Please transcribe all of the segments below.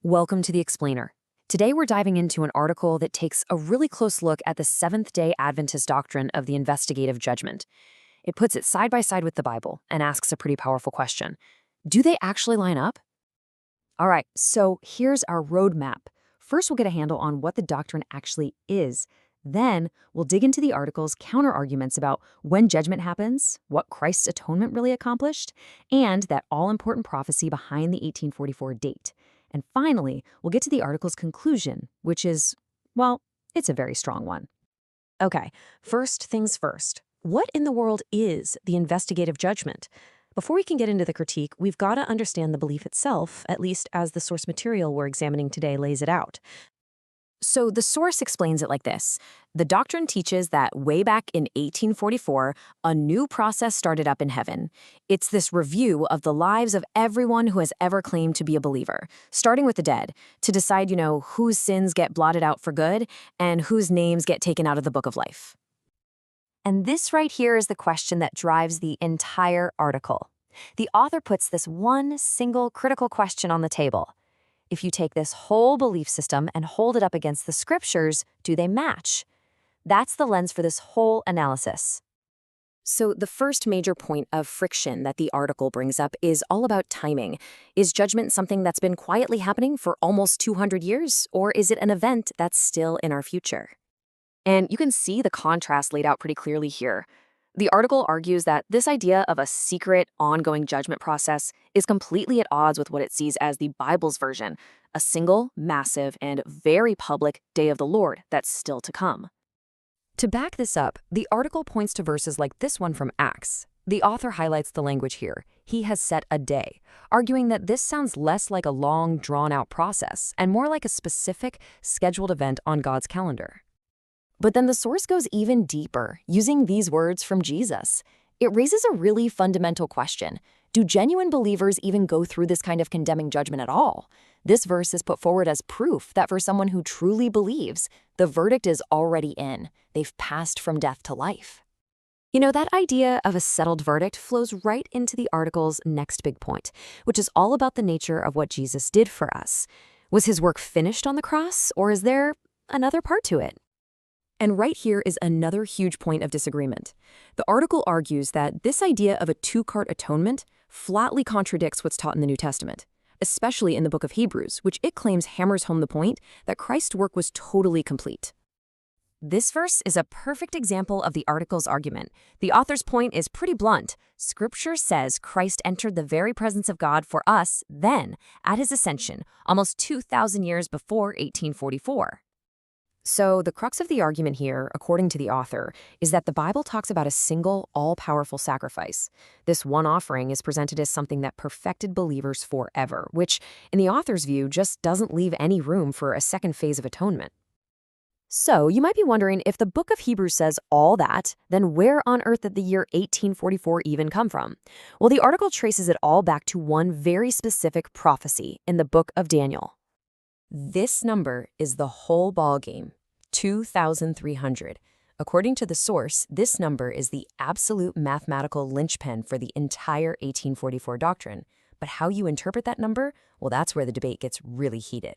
Welcome to the Explainer. Today we're diving into an article that takes a really close look at the Seventh-day Adventist doctrine of the investigative judgment. It puts it side by side with the Bible and asks a pretty powerful question. Do they actually line up? All right, so here's our roadmap. First, we'll get a handle on what the doctrine actually is. Then, we'll dig into the article's counter-arguments about when judgment happens, what Christ's atonement really accomplished, and that all-important prophecy behind the 1844 date. And finally, we'll get to the article's conclusion, which is, well, it's a very strong one. Okay, first things first. What in the world is the investigative judgment? Before we can get into the critique, we've got to understand the belief itself, at least as the source material we're examining today lays it out. So the source explains it like this. The doctrine teaches that way back in 1844, a new process started up in heaven. It's this review of the lives of everyone who has ever claimed to be a believer, starting with the dead, to decide, whose sins get blotted out for good and whose names get taken out of the book of life. And this right here is the question that drives the entire article. The author puts this one single critical question on the table. If you take this whole belief system and hold it up against the scriptures, do they match? That's the lens for this whole analysis. So the first major point of friction that the article brings up is all about timing. Is judgment something that's been quietly happening for almost 200 years, or is it an event that's still in our future? And you can see the contrast laid out pretty clearly here. The article argues that this idea of a secret, ongoing judgment process is completely at odds with what it sees as the Bible's version, a single, massive, and very public day of the Lord that's still to come. To back this up, the article points to verses like this one from Acts. The author highlights the language here. He has set a day, arguing that this sounds less like a long, drawn-out process and more like a specific, scheduled event on God's calendar. But then the source goes even deeper, using these words from Jesus. It raises a really fundamental question. Do genuine believers even go through this kind of condemning judgment at all? This verse is put forward as proof that for someone who truly believes, the verdict is already in. They've passed from death to life. That idea of a settled verdict flows right into the article's next big point, which is all about the nature of what Jesus did for us. Was his work finished on the cross, or is there another part to it? And right here is another huge point of disagreement. The article argues that this idea of a two-part atonement flatly contradicts what's taught in the New Testament, especially in the book of Hebrews, which it claims hammers home the point that Christ's work was totally complete. This verse is a perfect example of the article's argument. The author's point is pretty blunt. Scripture says Christ entered the very presence of God for us then, at his ascension, almost 2,000 years before 1844. So the crux of the argument here, according to the author, is that the Bible talks about a single, all-powerful sacrifice. This one offering is presented as something that perfected believers forever, which, in the author's view, just doesn't leave any room for a second phase of atonement. So you might be wondering, if the book of Hebrews says all that, then where on earth did the year 1844 even come from? Well, the article traces it all back to one very specific prophecy in the book of Daniel. This number is the whole ballgame, 2,300. According to the source, this number is the absolute mathematical linchpin for the entire 1844 doctrine. But how you interpret that number, well, that's where the debate gets really heated.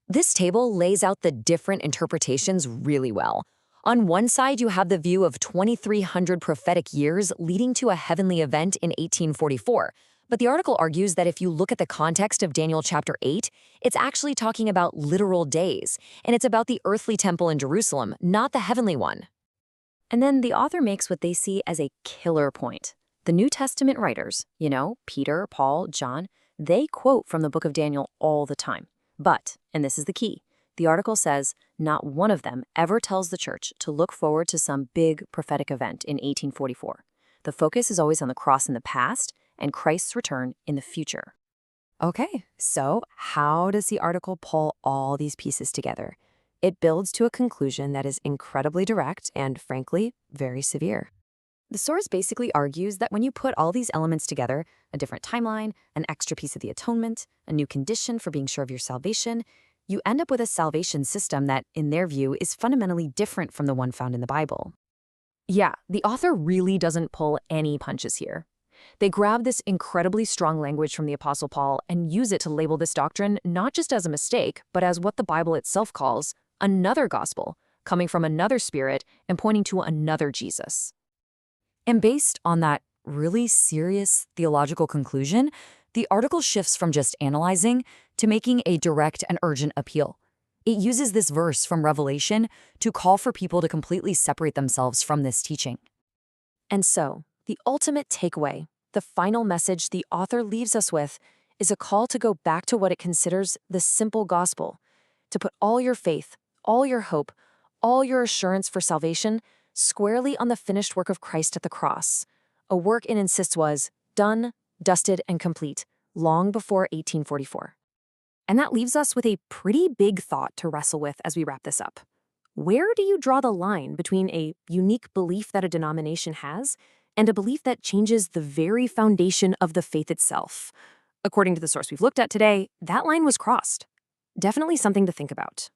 This table lays out the different interpretations really well. On one side, you have the view of 2,300 prophetic years leading to a heavenly event in 1844. But the article argues that if you look at the context of Daniel chapter 8, it's actually talking about literal days, and it's about the earthly temple in Jerusalem, not the heavenly one. And then the author makes what they see as a killer point. The New Testament writers, Peter, Paul, John, they quote from the book of Daniel all the time. But, and this is the key, the article says not one of them ever tells the church to look forward to some big prophetic event in 1844. The focus is always on the cross in the past and Christ's return in the future. Okay, so how does the article pull all these pieces together? It builds to a conclusion that is incredibly direct and, frankly, very severe. The source basically argues that when you put all these elements together, a different timeline, an extra piece of the atonement, a new condition for being sure of your salvation, you end up with a salvation system that, in their view, is fundamentally different from the one found in the Bible. Yeah, the author really doesn't pull any punches here. They grab this incredibly strong language from the Apostle Paul and use it to label this doctrine not just as a mistake, but as what the Bible itself calls another gospel, coming from another spirit and pointing to another Jesus. And based on that really serious theological conclusion, the article shifts from just analyzing to making a direct and urgent appeal. It uses this verse from Revelation to call for people to completely separate themselves from this teaching. And so, the ultimate takeaway, the final message the author leaves us with, is a call to go back to what it considers the simple gospel, to put all your faith, all your hope, all your assurance for salvation squarely on the finished work of Christ at the cross, a work it insists was done, dusted, and complete long before 1844. And that leaves us with a pretty big thought to wrestle with as we wrap this up. Where do you draw the line between a unique belief that a denomination has and a belief that changes the very foundation of the faith itself? According to the source we've looked at today, that line was crossed. Definitely something to think about.